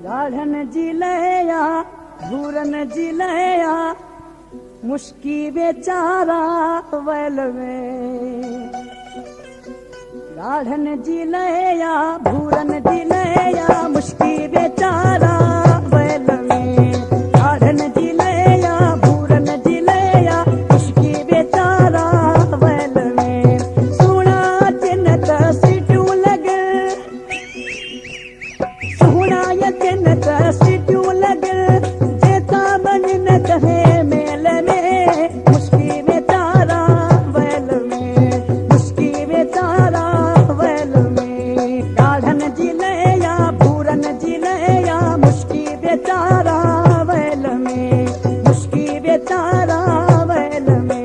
गाढ़न जी लया भूरन जी लया मुश्की बेचारा वैल में। गाढ़न जी लया भूरन जी लया मुश्की बेचारा वैल में। गाढ़न जी लया भूरन जी लया मुश्की बेचारा वैल में। सोना चिन्हत सीटू लगे सोना चिन्हत सीटू लगे जेता बन न कहे मेल में। मुश्की बेचारा वैल में मुश्की बेचारा वैल में। गाढ़न जी लया भूरन जी लया मुश्की बेचारा वैल में मुश्की बेचारा वैल में।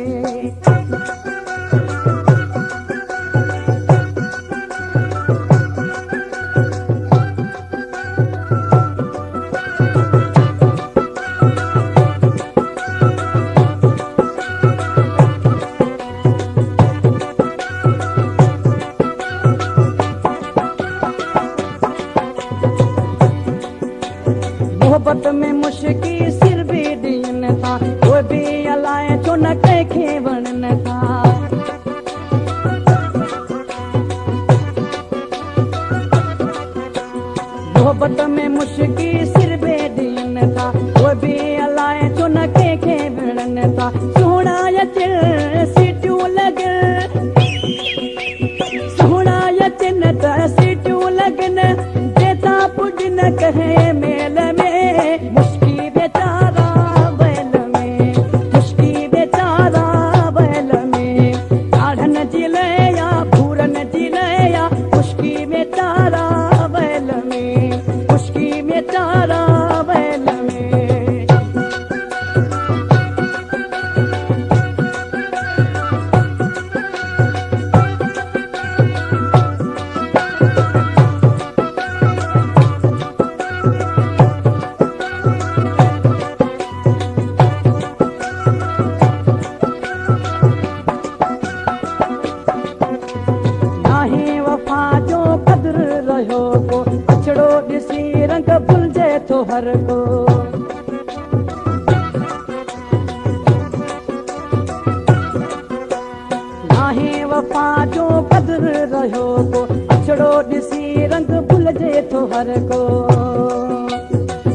मोहब्बत में मुश्की सिर भी दीन था वो भी अलाए जो न कहे वणन था। मोहब्बत में मुश्की सिर भी दीन था वो भी अलाए जो न कहे वणन था। सोना यचिन सीटू लगे सोना यचिन सीटू लगन जेता पुड न कहे मेल में। मुश्की बेचारा वैल में मुश्की बेचारा वैल में। गाढ़न जी लया भूरन जी लया मुश्की बेचारा वैल में मुश्की बेचारा वैल में। नाहे वफा जो कदर रहो को अछड़ो ॾिसी रंग भुलजे थो हर को। नाहे वफा जो कदर रहो को अछड़ो ॾिसी रंग भुलजे थो हर को।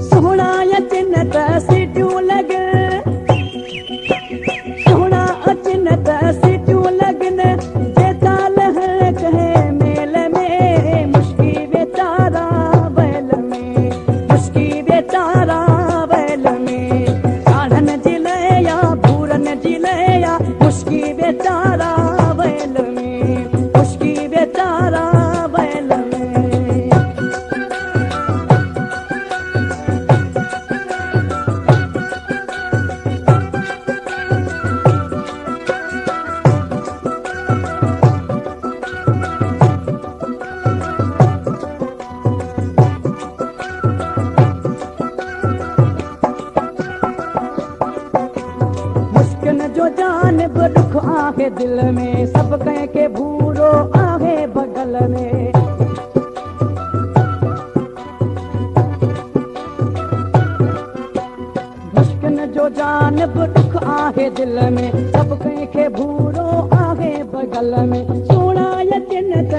सोना अचिन त सीटू लगे सोना अचिन त सीटू लगन जेता लह कहे मेल में। मुश्की बेचारा वैल में मुश्की बेचारा वैल में। गाढ़न जी लया भूरन जी लया मुश्की बेचारा वैल में मुश्की बेचारा वैल में। मुश्किल जो जानब दुख आहे दिल में सब कह के भूरो आहे बगल में। मुश्किल जो जानब दुख आहे दिल में सब कह के भूरो आहे बगल में। सोना यचिन त